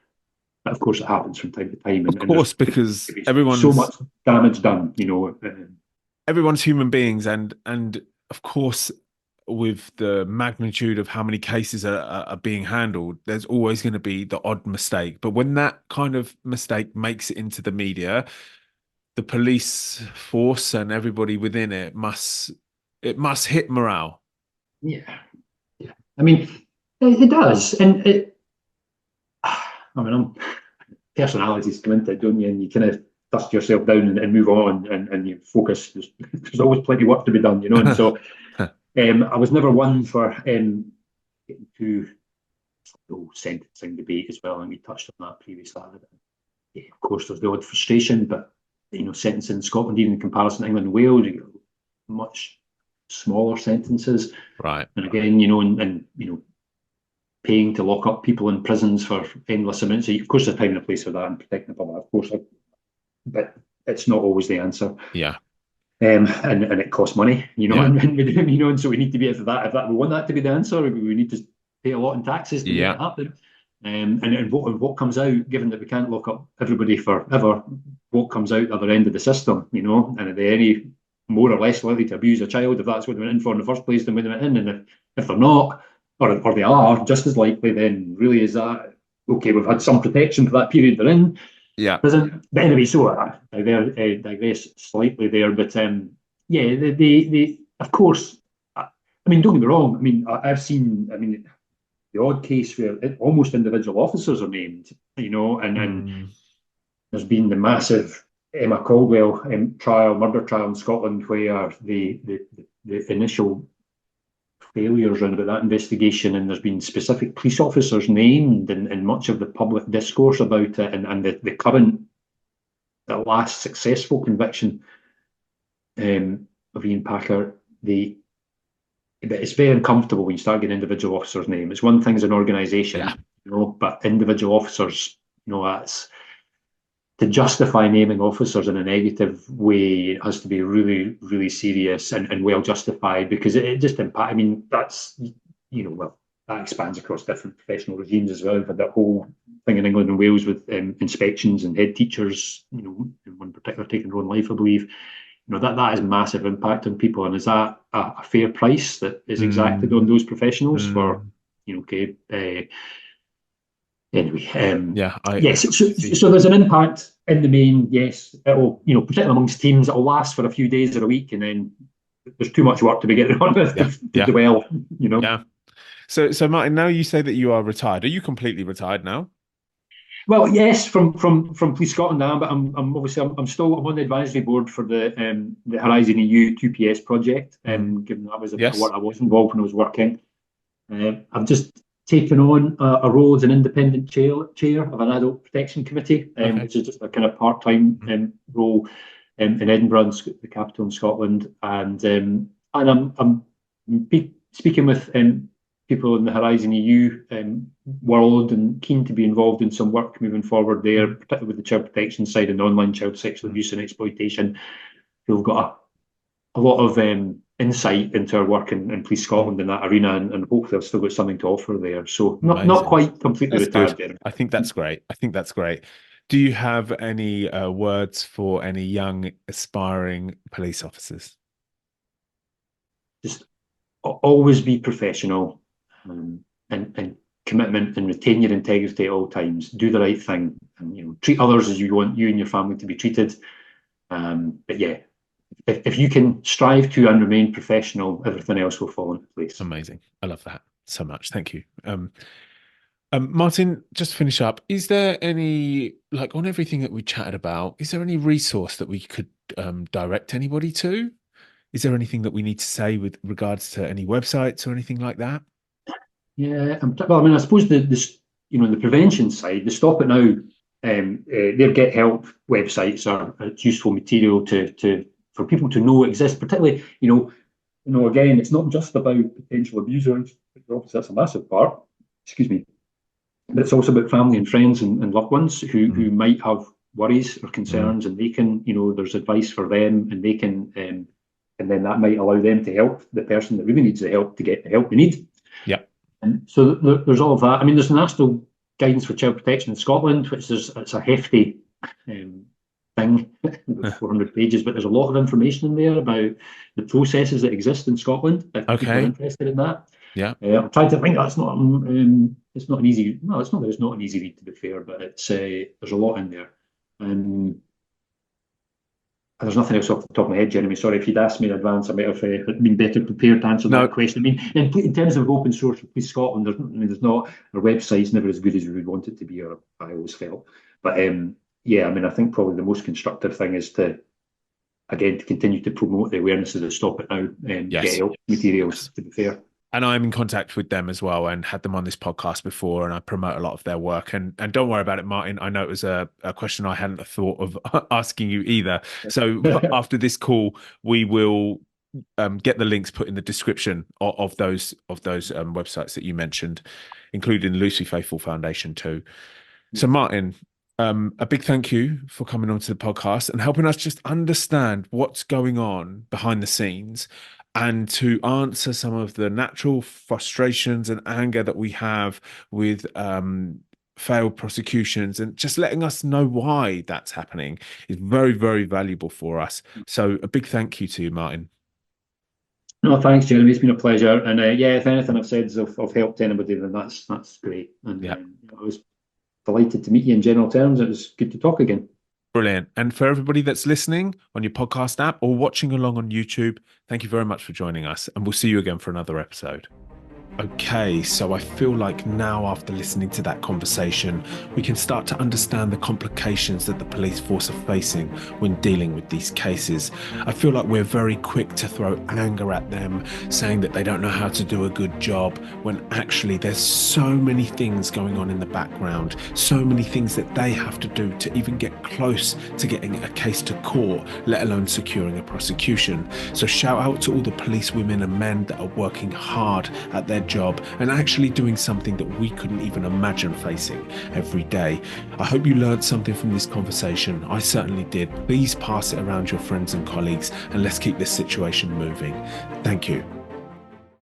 But of course, it happens from time to time, Of and there's course, because so much damage done. everyone's human beings, and of course, with the magnitude of how many cases are being handled, there's always going to be the odd mistake. But when that kind of mistake makes it into the media, the police force and everybody within it must hit morale. Yeah, yeah. I mean, it does, and personalities come into it, don't you? And you kind of dust yourself down and move on, and you focus. There's always plenty of work to be done, And so, I was never one for getting too sentencing debate as well, and we touched on that previously. Yeah, of course, there's the odd frustration, but sentencing in Scotland, even in comparison to England and Wales, you get much smaller sentences. Right. And again, paying to lock up people in prisons for endless amounts. Of course, there's time and a place for that and protecting the public, of course, but it's not always the answer. Yeah. And it costs money, and so we need to be, if we want that to be the answer, we need to pay a lot in taxes to make it happen. And what comes out, given that we can't lock up everybody forever, what comes out the other end of the system, and are they any more or less likely to abuse a child if that's what they went in for in the first place than when they went in? And if they're not, or they are just as likely, then really is that okay? We've had some protection for that period they're in prison. But anyway, so I digress slightly there. But yeah, the of course, I mean, don't get me wrong. I mean, I've seen, the odd case where almost individual officers are named, and there's been the massive Emma Caldwell murder trial in Scotland, where the initial failures around about that investigation, and there's been specific police officers named in much of the public discourse about it, and the current, the last successful conviction of Ian Packer, it's very uncomfortable when you start getting individual officers' name. It's one thing as an organisation, but individual officers, that's to justify naming officers in a negative way. It has to be really, really serious and well justified, because it just impacts. I mean, that's that expands across different professional regimes as well. We've had that whole thing in England and Wales with inspections and head teachers, in one particular taking their own life, I believe. That has massive impact on people. And is that a fair price that is exacted on those professionals for, anyway, yes. So there's an impact in the main. Yes, it'll, particularly amongst teams, it'll last for a few days or a week, and then there's too much work to be getting on with to dwell. Yeah. So Martin, now you say that you are retired. Are you completely retired now? Well, yes, from Police Scotland now, but I'm obviously I'm on the advisory board for the Horizon EU 2PS project, given that was what I was involved when I was working. I've just taken on a role as an independent chair of an adult protection committee, which is just a kind of part-time role in Edinburgh, the capital in Scotland, and I'm speaking with people in the Horizon EU world, and keen to be involved in some work moving forward there, particularly with the child protection side and online child sexual abuse and exploitation. Who've got a lot of insight into our work in Police Scotland in that arena, and hopefully I've still got something to offer there. So not quite completely retired yet. I think that's great. Do you have any words for any young aspiring police officers? Just always be professional, and commitment, and retain your integrity at all times. Do the right thing, and treat others as you want you and your family to be treated. But yeah, if you can strive to and remain professional, everything else will fall into place. Amazing. I love that so much. Thank you. Martin, just to finish up, is there any, on everything that we chatted about, is there any resource that we could direct anybody to? Is there anything that we need to say with regards to any websites or anything like that? Yeah, well, I suppose the prevention side, the Stop It Now, their Get Help websites are useful material for people to know exist. Particularly, again, it's not just about potential abusers. Obviously, that's a massive part. Excuse me. But it's also about family and friends and loved ones who might have worries or concerns, and they can, there's advice for them, and they can, and then that might allow them to help the person that really needs the help to get the help they need. Yeah. And so there's all of that. I mean, there's the National Guidance for Child Protection in Scotland, which it's a hefty thing, 400 pages, but there's a lot of information in there about the processes that exist in Scotland, if people are interested in that. Yeah. I'm trying to think that's not, it's not an easy, no, it's not that it's not an easy read, to be fair, but it's, there's a lot in there. There's nothing else off the top of my head, Jeremy. Sorry, if you'd asked me in advance, I might have been better prepared to answer that question. I mean, in terms of open source for Police Scotland, there's not, our website's never as good as we would want it to be, or I always felt. But yeah, I mean, I think probably the most constructive thing is to continue to promote the awareness of the Stop It Now and get help materials, to be fair. And I'm in contact with them as well, and had them on this podcast before, and I promote a lot of their work. And don't worry about it, Martin. I know it was a question I hadn't thought of asking you either. So after this call, we will get the links put in the description of those websites that you mentioned, including Lucy Faithful Foundation too. So Martin, a big thank you for coming onto the podcast and helping us just understand what's going on behind the scenes, and to answer some of the natural frustrations and anger that we have with failed prosecutions, and just letting us know why that's happening is very, very valuable for us. So a big thank you to you, Martin. No, thanks, Jeremy. It's been a pleasure. And yeah, if anything I've said is of help to anybody, then that's great. And I was delighted to meet you in general terms. It was good to talk again. Brilliant. And for everybody that's listening on your podcast app or watching along on YouTube, thank you very much for joining us, and we'll see you again for another episode. Okay, so I feel like now, after listening to that conversation, we can start to understand the complications that the police force are facing when dealing with these cases. I feel like we're very quick to throw anger at them, saying that they don't know how to do a good job, when actually there's so many things going on in the background, so many things that they have to do to even get close to getting a case to court, let alone securing a prosecution. So shout out to all the police women and men that are working hard at their job and actually doing something that we couldn't even imagine facing every day. I hope you learned something from this conversation. I certainly did. Please pass it around your friends and colleagues, and let's keep this situation moving. Thank you.